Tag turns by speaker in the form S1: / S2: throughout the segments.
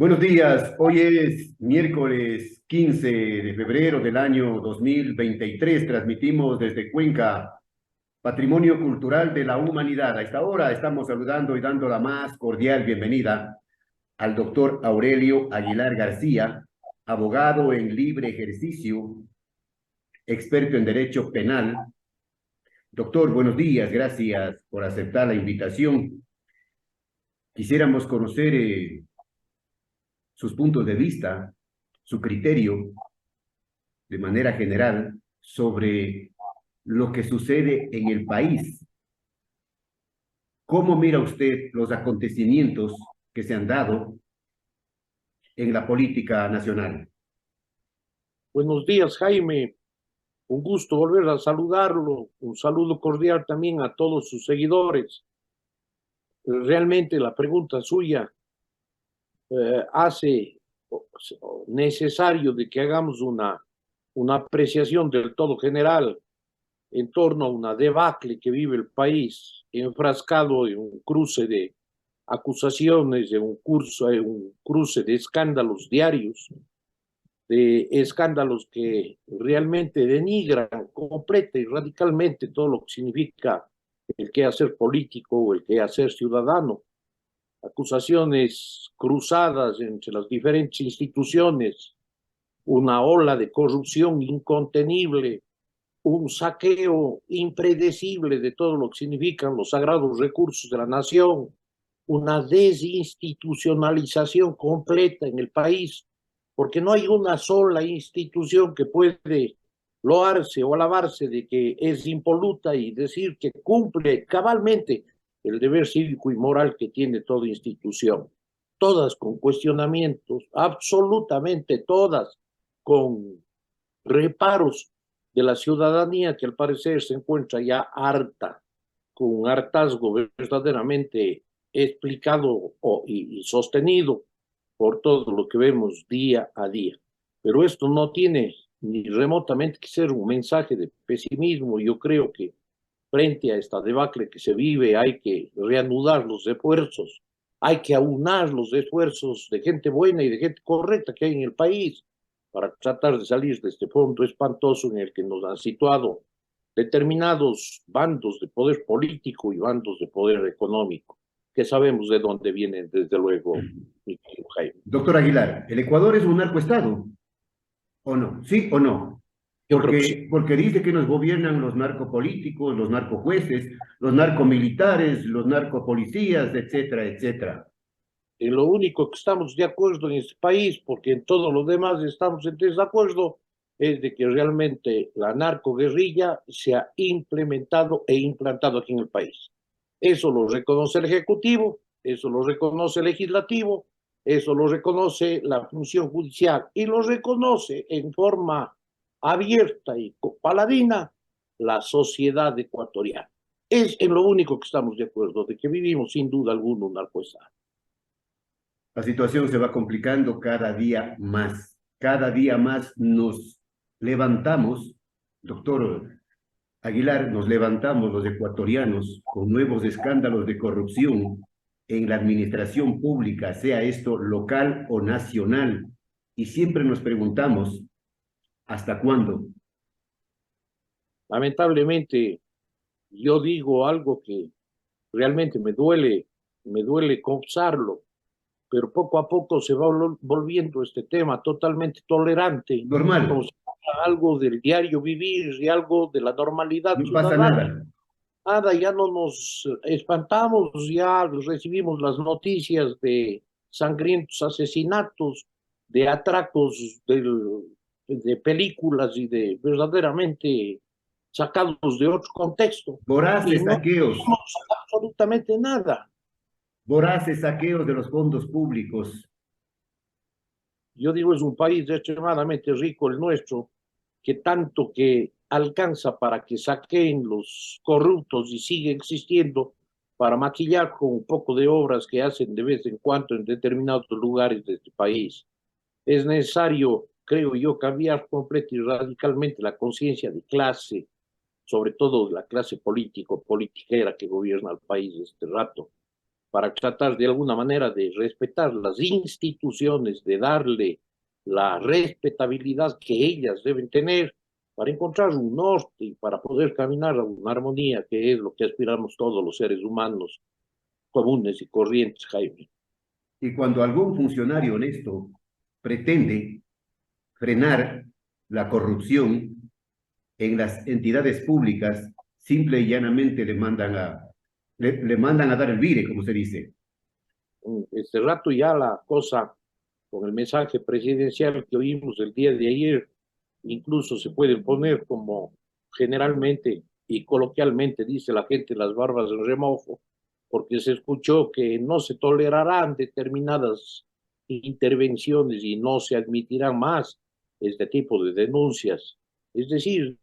S1: Buenos días, hoy es miércoles 15 de febrero del año 2023. Transmitimos desde Cuenca, Patrimonio Cultural de la Humanidad. A esta hora estamos saludando y dando la más cordial bienvenida al doctor Aurelio Aguilar García, abogado en libre ejercicio, experto en derecho penal. Doctor, buenos días, gracias por aceptar la invitación. Quisiéramos conocer sus puntos de vista, su criterio de manera general sobre lo que sucede en el país. ¿Cómo mira usted los acontecimientos que se han dado en la política nacional?
S2: Buenos días, Jaime. Un gusto volver a saludarlo. Un saludo cordial también a todos sus seguidores. Realmente la pregunta suya hace necesario de que hagamos una apreciación del todo general en torno a una debacle que vive el país, enfrascado en un cruce de acusaciones, en un cruce de escándalos diarios, de escándalos que realmente denigran completa y radicalmente todo lo que significa el quehacer político o el quehacer ciudadano. Acusaciones cruzadas entre las diferentes instituciones, una ola de corrupción incontenible, un saqueo impredecible de todo lo que significan los sagrados recursos de la nación, una desinstitucionalización completa en el país, porque no hay una sola institución que puede loarse o alabarse de que es impoluta y decir que cumple cabalmente el deber cívico y moral que tiene toda institución. Todas con cuestionamientos, absolutamente todas con reparos de la ciudadanía que al parecer se encuentra ya harta, con un hartazgo verdaderamente explicado y sostenido por todo lo que vemos día a día. Pero esto no tiene ni remotamente que ser un mensaje de pesimismo. Yo creo que frente a esta debacle que se vive hay que reanudar los esfuerzos, hay que aunar los esfuerzos de gente buena y de gente correcta que hay en el país para tratar de salir de este fondo espantoso en el que nos han situado determinados bandos de poder político y bandos de poder económico, que sabemos de dónde vienen, desde luego, mi querido Jaime.
S1: Doctor Aguilar, ¿el Ecuador es un narcoestado o no? ¿Sí o no?
S2: Yo creo que sí.
S1: Porque dice que nos gobiernan los narcopolíticos, los narcojueces, los narcomilitares, los narcopolicías, etcétera, etcétera.
S2: En lo único que estamos de acuerdo en este país, porque en todo lo demás estamos en desacuerdo, es de que realmente la narcoguerrilla se ha implementado e implantado aquí en el país. Eso lo reconoce el Ejecutivo, eso lo reconoce el Legislativo, eso lo reconoce la función judicial y lo reconoce en forma abierta y paladina la sociedad ecuatoriana. Es en lo único que estamos de acuerdo, de que vivimos sin duda alguna un narcoestado.
S1: La situación se va complicando cada día más. Cada día más nos levantamos, doctor Aguilar, nos levantamos los ecuatorianos con nuevos escándalos de corrupción en la administración pública, sea esto local o nacional. Y siempre nos preguntamos, ¿hasta cuándo?
S2: Lamentablemente, yo digo algo que realmente me duele confesarlo, pero poco a poco se va volviendo este tema totalmente tolerante, como
S1: Normal,
S2: si fuera algo del diario vivir y algo de la normalidad
S1: no pasa
S2: ciudadana.
S1: nada.
S2: Nada, ya no nos espantamos, ya recibimos las noticias de sangrientos asesinatos, de atracos de películas y de verdaderamente sacados de otro contexto, y
S1: Voraces
S2: no
S1: saqueos,
S2: hacemos absolutamente nada.
S1: voraces saqueos de los fondos públicos.
S2: Yo digo, es un país extremadamente rico el nuestro, que tanto que alcanza para que saqueen los corruptos y sigue existiendo para maquillar con un poco de obras que hacen de vez en cuando en determinados lugares de este país. Es necesario, creo yo, cambiar completa y radicalmente la conciencia de clase, sobre todo de la clase político-politiquera que gobierna el país de este rato. para tratar de alguna manera de respetar las instituciones, de darle la respetabilidad que ellas deben tener para encontrar un norte y para poder caminar a una armonía, que es lo que aspiramos todos los seres humanos comunes y corrientes, Jaime.
S1: Y cuando algún funcionario honesto pretende frenar la corrupción en las entidades públicas, simple y llanamente le mandan a dar el vire, como se dice.
S2: Este rato ya la cosa, con el mensaje presidencial que oímos el día de ayer, incluso se puede poner como generalmente y coloquialmente dice la gente las barbas en remojo, porque se escuchó que no se tolerarán determinadas intervenciones y no se admitirán más este tipo de denuncias. Es decir,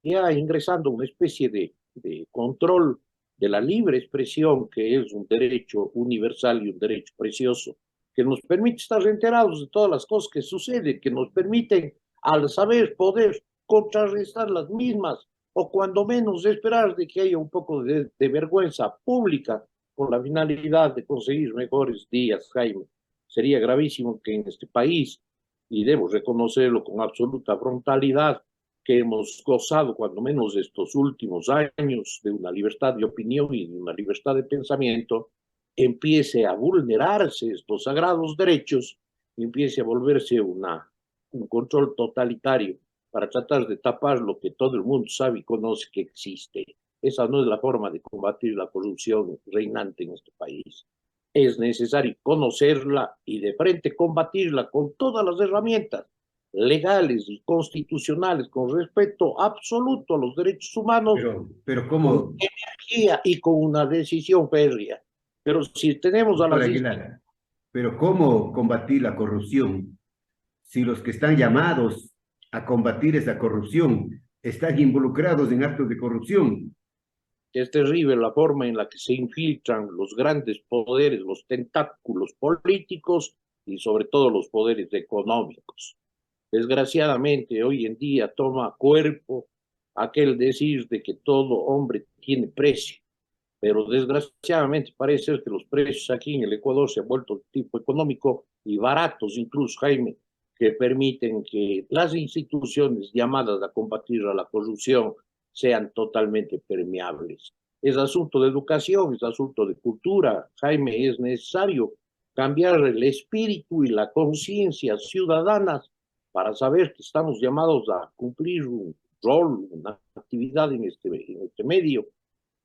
S2: ya ingresando una especie de control de la libre expresión, que es un derecho universal y un derecho precioso, que nos permite estar enterados de todas las cosas que suceden, que nos permiten, al saber, poder contrarrestar las mismas, o cuando menos esperar de que haya un poco de vergüenza pública con la finalidad de conseguir mejores días, Jaime. Sería gravísimo que en este país, y debo reconocerlo con absoluta frontalidad, que hemos gozado, cuando menos estos últimos años, de una libertad de opinión y de una libertad de pensamiento, empiece a vulnerarse estos sagrados derechos y empiece a volverse un control totalitario para tratar de tapar lo que todo el mundo sabe y conoce que existe. Esa no es la forma de combatir la corrupción reinante en este país. Es necesario conocerla y de frente combatirla con todas las herramientas legales y constitucionales con respeto absoluto a los derechos humanos,
S1: Pero
S2: con
S1: ¿cómo,
S2: energía y con una decisión férrea. Pero si tenemos a
S1: doctor
S2: las
S1: Aguilar, pero cómo combatir la corrupción si los que están llamados a combatir esa corrupción están involucrados en actos de corrupción?
S2: es terrible la forma en la que se infiltran los grandes poderes, los tentáculos políticos y sobre todo los poderes económicos. Desgraciadamente, hoy en día toma cuerpo aquel decir de que todo hombre tiene precio, pero desgraciadamente parece ser que los precios aquí en el Ecuador se han vuelto de tipo económico y baratos incluso, Jaime, que permiten que las instituciones llamadas a combatir a la corrupción sean totalmente permeables. Es asunto de educación, es asunto de cultura, Jaime, es necesario cambiar el espíritu y la conciencia ciudadana para saber que estamos llamados a cumplir un rol, una actividad en este medio,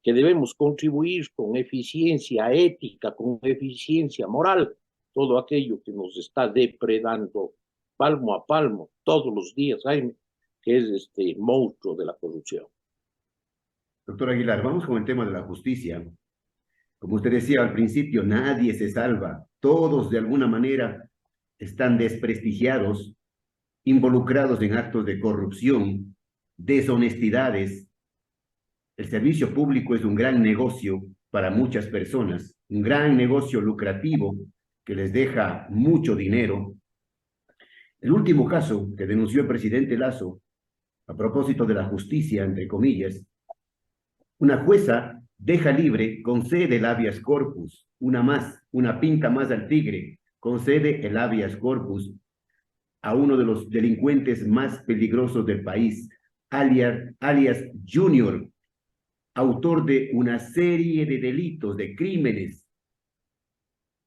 S2: que debemos contribuir con eficiencia ética, con eficiencia moral, todo aquello que nos está depredando palmo a palmo todos los días, Jaime, que es este monstruo de la corrupción.
S1: Doctor Aguilar, vamos con el tema de la justicia. Como usted decía al principio, nadie se salva. Todos de alguna manera están desprestigiados, involucrados en actos de corrupción, deshonestidades. El servicio público es un gran negocio para muchas personas, un gran negocio lucrativo que les deja mucho dinero. El último caso que denunció el presidente Lazo, a propósito de la justicia, entre comillas, una jueza deja libre, concede el habeas corpus, una más, una pinta más al tigre, concede el habeas corpus a uno de los delincuentes más peligrosos del país, alias Junior, autor de una serie de delitos, de crímenes,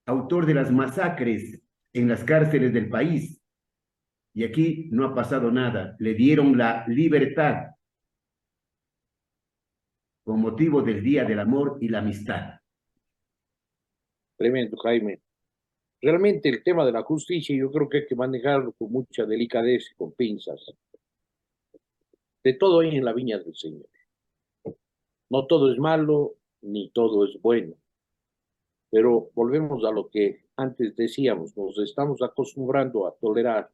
S1: autor de las masacres en las cárceles del país. Y aquí no ha pasado nada, le dieron la libertad con motivo del Día del Amor y la Amistad.
S2: Tremendo, Jaime. Realmente el tema de la justicia yo creo que hay que manejarlo con mucha delicadeza y con pinzas. De todo hay en la viña del Señor. No todo es malo, ni todo es bueno. Pero volvemos a lo que antes decíamos, nos estamos acostumbrando a tolerar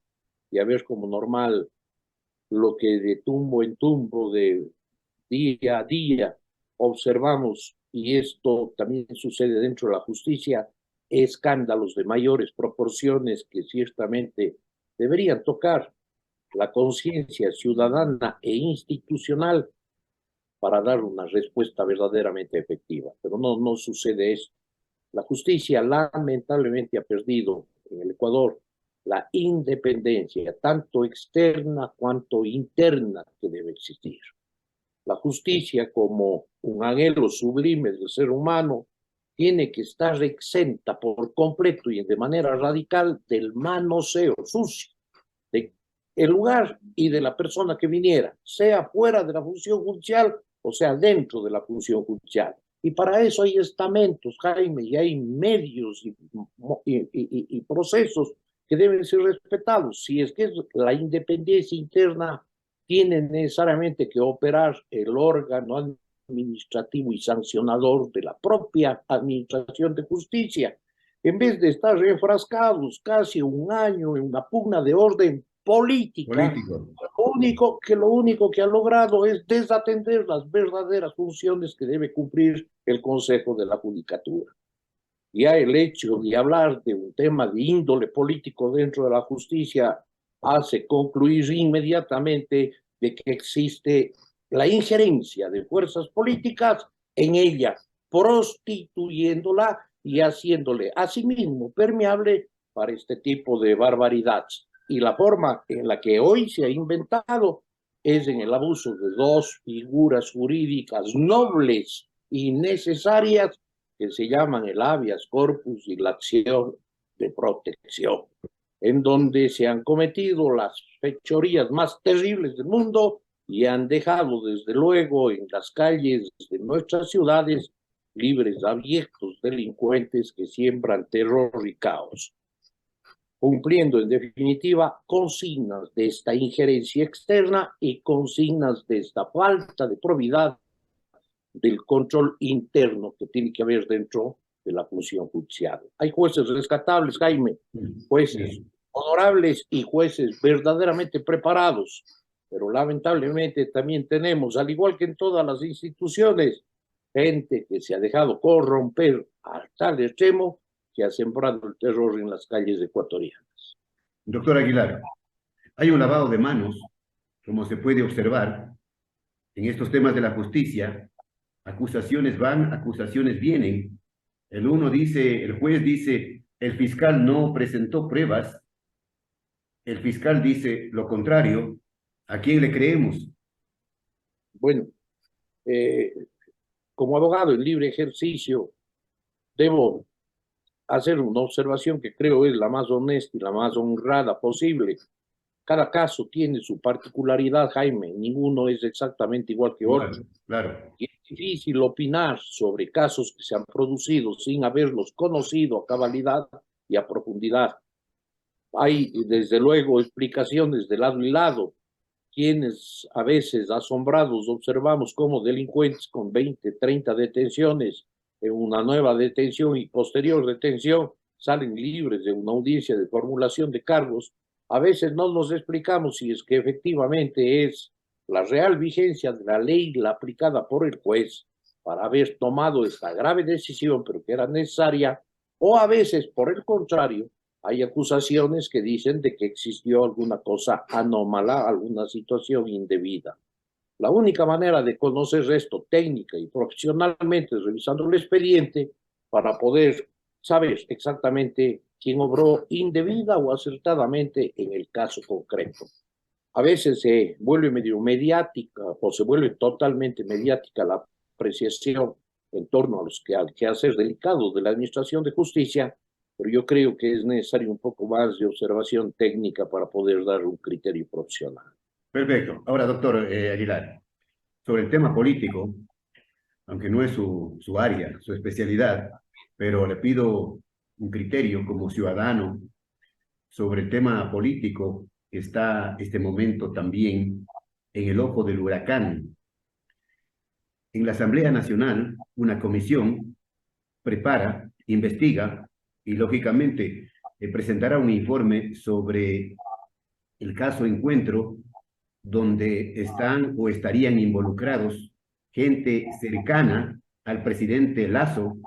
S2: y a ver como normal lo que de tumbo en tumbo, de día a día, observamos, y esto también sucede dentro de la justicia, escándalos de mayores proporciones que ciertamente deberían tocar la conciencia ciudadana e institucional para dar una respuesta verdaderamente efectiva. Pero no sucede eso. La justicia lamentablemente ha perdido en el Ecuador la independencia, tanto externa cuanto interna, que debe existir. La justicia, como un anhelo sublime del ser humano, tiene que estar exenta por completo y de manera radical del manoseo sucio de el lugar y de la persona que viniera, sea fuera de la función judicial o sea dentro de la función judicial. Y para eso hay estamentos, Jaime, y hay medios y procesos que deben ser respetados. Si es que la independencia interna tiene necesariamente que operar el órgano administrativo y sancionador de la propia administración de justicia, en vez de estar refrascados casi un año en una pugna de orden política,
S1: Político.
S2: lo único que ha logrado es desatender las verdaderas funciones que debe cumplir el Consejo de la Judicatura. Ya el hecho de hablar de un tema de índole político dentro de la justicia hace concluir inmediatamente de que existe la injerencia de fuerzas políticas en ella, prostituyéndola y haciéndole a sí mismo permeable para este tipo de barbaridades. Y la forma en la que hoy se ha inventado es en el abuso de dos figuras jurídicas nobles y necesarias que se llaman el habeas corpus y la acción de protección, en donde se han cometido las fechorías más terribles del mundo y han dejado desde luego en las calles de nuestras ciudades libres a viejos delincuentes que siembran terror y caos, cumpliendo en definitiva consignas de esta injerencia externa y consignas de esta falta de probidad del control interno que tiene que haber dentro de la función judicial. Hay jueces rescatables, Jaime, jueces honorables y jueces verdaderamente preparados, pero lamentablemente también tenemos, al igual que en todas las instituciones, gente que se ha dejado corromper a tal extremo que ha sembrado el terror en las calles ecuatorianas.
S1: Doctor Aguilar, hay un lavado de manos, como se puede observar, en estos temas de la justicia. Acusaciones van, acusaciones vienen. El juez dice, el fiscal no presentó pruebas. El fiscal dice lo contrario. ¿A quién le creemos?
S2: Bueno, como abogado en libre ejercicio, debo hacer una observación que creo es la más honesta y la más honrada posible. Cada caso tiene su particularidad, Jaime, ninguno es exactamente igual que otro.
S1: Claro.
S2: Y es difícil opinar sobre casos que se han producido sin haberlos conocido a cabalidad y a profundidad. Hay, desde luego, explicaciones de lado y lado, quienes a veces asombrados observamos cómo delincuentes con 20, 30 detenciones en una nueva detención y posterior detención salen libres de una audiencia de formulación de cargos. A veces no nos explicamos si es que efectivamente es la real vigencia de la ley la aplicada por el juez para haber tomado esta grave decisión, pero que era necesaria, o a veces, por el contrario, hay acusaciones que dicen de que existió alguna cosa anómala, alguna situación indebida. La única manera de conocer esto técnica y profesionalmente es revisando el expediente para poder saber exactamente quién obró indebida o acertadamente en el caso concreto. A veces se vuelve medio mediática o se vuelve totalmente mediática la apreciación en torno a los quehaceres delicados de la administración de justicia, pero yo creo que es necesario un poco más de observación técnica para poder dar un criterio profesional.
S1: Perfecto. Ahora, doctor Aguilar, sobre el tema político, aunque no es su área, su especialidad, pero le pido un criterio como ciudadano sobre el tema político que está este momento también en el ojo del huracán. En la Asamblea Nacional, una comisión prepara, investiga y, lógicamente, presentará un informe sobre el caso Encuentro, donde están o estarían involucrados gente cercana al presidente Lasso,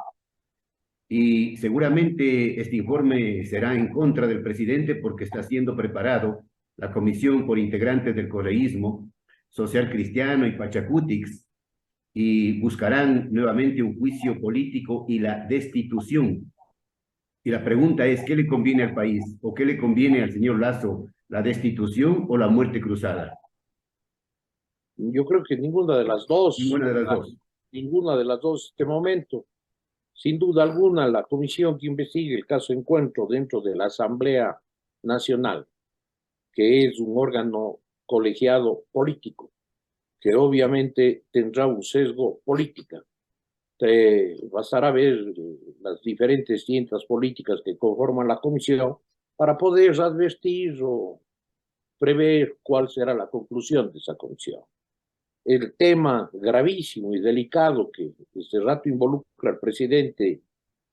S1: y seguramente este informe será en contra del presidente porque está siendo preparado la comisión por integrantes del correísmo, Social Cristiano y Pachacútix, y buscarán nuevamente un juicio político y la destitución. Y la pregunta es, ¿qué le conviene al país o qué le conviene al señor Lazo, la destitución o la muerte cruzada?
S2: Yo creo que ninguna de las dos,
S1: Ninguna de las dos.
S2: ninguna de las dos en este momento. Sin duda alguna, la comisión que investigue el caso Encuentro dentro de la Asamblea Nacional, que es un órgano colegiado político, que obviamente tendrá un sesgo político. Bastará ver las diferentes tiendas políticas que conforman la comisión para poder advertir o prever cuál será la conclusión de esa comisión. El tema gravísimo y delicado que este rato involucra al presidente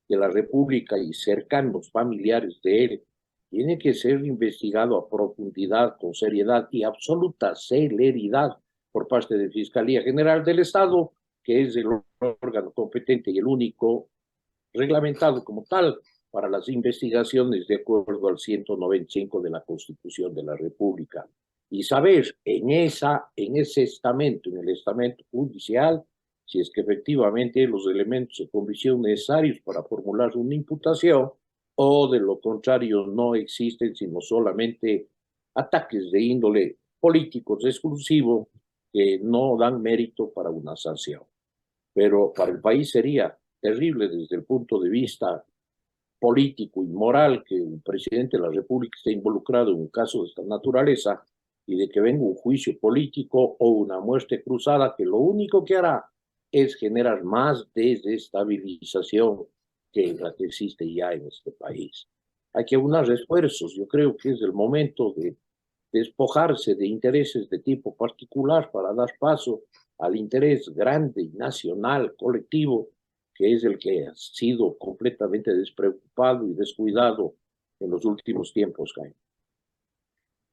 S2: de la República y cercanos familiares de él, tiene que ser investigado a profundidad, con seriedad y absoluta celeridad por parte de Fiscalía General del Estado, que es el órgano competente y el único reglamentado como tal para las investigaciones de acuerdo al 195 de la Constitución de la República. Y saber en ese estamento, en el estamento judicial, si es que efectivamente los elementos de convicción necesarios para formular una imputación o de lo contrario no existen, sino solamente ataques de índole políticos exclusivo que no dan mérito para una sanción. Pero para el país sería terrible desde el punto de vista político y moral que un presidente de la República esté involucrado en un caso de esta naturaleza y de que venga un juicio político o una muerte cruzada que lo único que hará es generar más desestabilización que la que existe ya en este país. Hay que aunar esfuerzos. Yo creo que es el momento de despojarse de intereses de tipo particular para dar paso al interés grande y nacional, colectivo, que es el que ha sido completamente despreocupado y descuidado en los últimos tiempos, Jaime.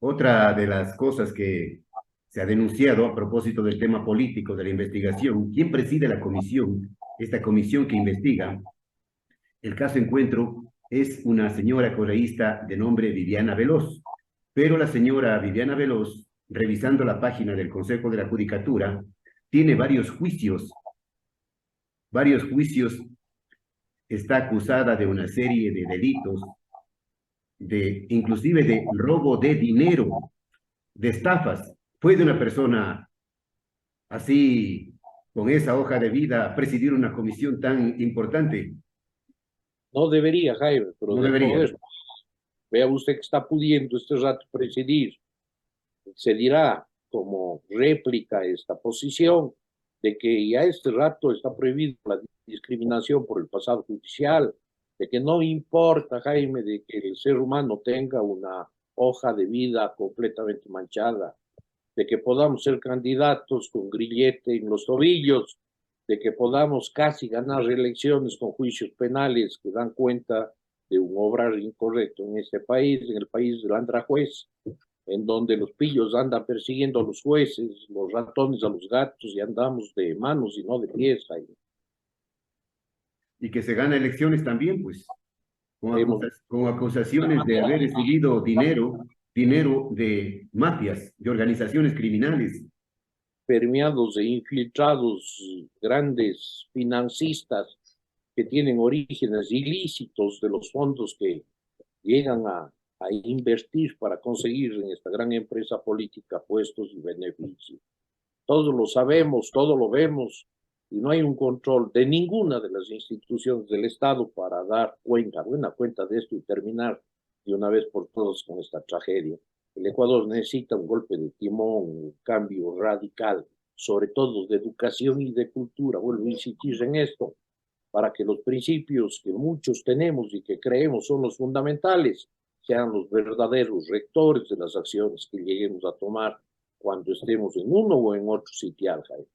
S1: Otra de las cosas que se ha denunciado a propósito del tema político de la investigación, ¿quién preside la comisión? Esta comisión que investiga el caso Encuentro es una señora correísta de nombre Viviana Veloz, pero la señora Viviana Veloz, revisando la página del Consejo de la Judicatura, tiene varios juicios, está acusada de una serie de delitos, inclusive de robo de dinero, de estafas. ¿Puede una persona así, con esa hoja de vida, presidir una comisión tan importante?
S2: No debería, Jaime, pero
S1: No
S2: de
S1: debería.
S2: poder. Vea usted que está pudiendo este rato presidir. Se dirá como réplica a esta posición de que ya este rato está prohibida la discriminación por el pasado judicial, de que no importa, Jaime, de que el ser humano tenga una hoja de vida completamente manchada, de que podamos ser candidatos con grillete en los tobillos, de que podamos casi ganar reelecciones con juicios penales que dan cuenta de un obrar incorrecto en este país, en el país del andrajuez, en donde los pillos andan persiguiendo a los jueces, los ratones a los gatos y andamos de manos y no de pies. Ahí.
S1: Y que se gana elecciones también, pues,
S2: Hemos
S1: con acusaciones de haber recibido dinero de mafias, de organizaciones criminales.
S2: permeados e infiltrados grandes financistas que tienen orígenes ilícitos de los fondos que llegan a invertir para conseguir en esta gran empresa política puestos y beneficios. Todos lo sabemos, todos lo vemos, y no hay un control de ninguna de las instituciones del Estado para dar buena cuenta de esto y terminar de una vez por todas con esta tragedia. El Ecuador necesita un golpe de timón, un cambio radical, sobre todo de educación y de cultura. Vuelvo a insistir en esto, para que los principios que muchos tenemos y que creemos son los fundamentales sean los verdaderos rectores de las acciones que lleguemos a tomar cuando estemos en uno o en otro sitial, Jaime.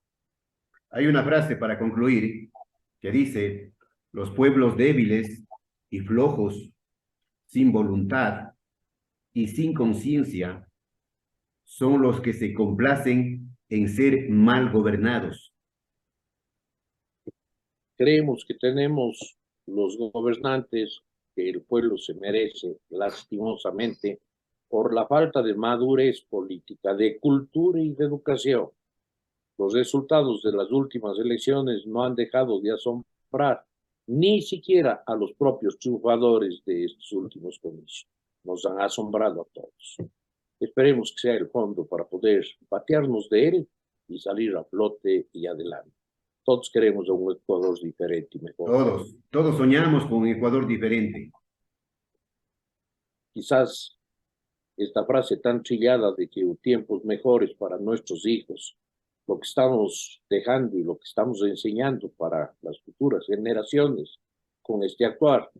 S1: Hay una frase para concluir que dice, los pueblos débiles y flojos, sin voluntad y sin conciencia, son los que se complacen en ser mal gobernados.
S2: Creemos que tenemos los gobernantes que el pueblo se merece, lastimosamente, por la falta de madurez política, de cultura y de educación. Los resultados de las últimas elecciones no han dejado de asombrar ni siquiera a los propios jugadores de estos últimos comicios. Nos han asombrado a todos. Esperemos que sea el fondo para poder patearnos de él y salir a flote y adelante. Todos queremos un Ecuador diferente y mejor.
S1: Todos soñamos con un Ecuador diferente.
S2: Quizás esta frase tan trillada de que tiempos mejores para nuestros hijos, lo que estamos dejando y lo que estamos enseñando para las futuras generaciones con este actuar,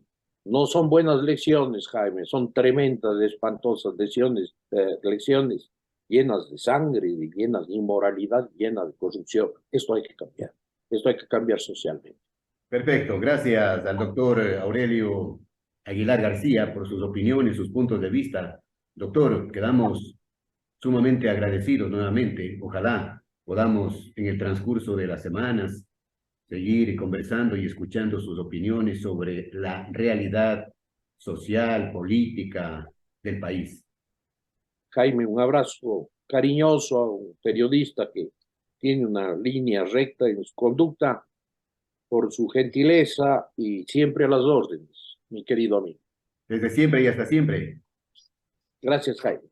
S2: no son buenas lecciones, Jaime, son tremendas, espantosas lecciones llenas de sangre, llenas de inmoralidad, llenas de corrupción. Esto hay que cambiar. Esto hay que cambiar socialmente.
S1: Perfecto, gracias al doctor Aurelio Aguilar García por sus opiniones, sus puntos de vista. Doctor, quedamos sumamente agradecidos nuevamente. Ojalá podamos en el transcurso de las semanas seguir conversando y escuchando sus opiniones sobre la realidad social, política del país.
S2: Jaime, un abrazo cariñoso a un periodista que tiene una línea recta en su conducta, por su gentileza y siempre a las órdenes, mi querido amigo.
S1: Desde siempre y hasta siempre.
S2: Gracias, Jaime.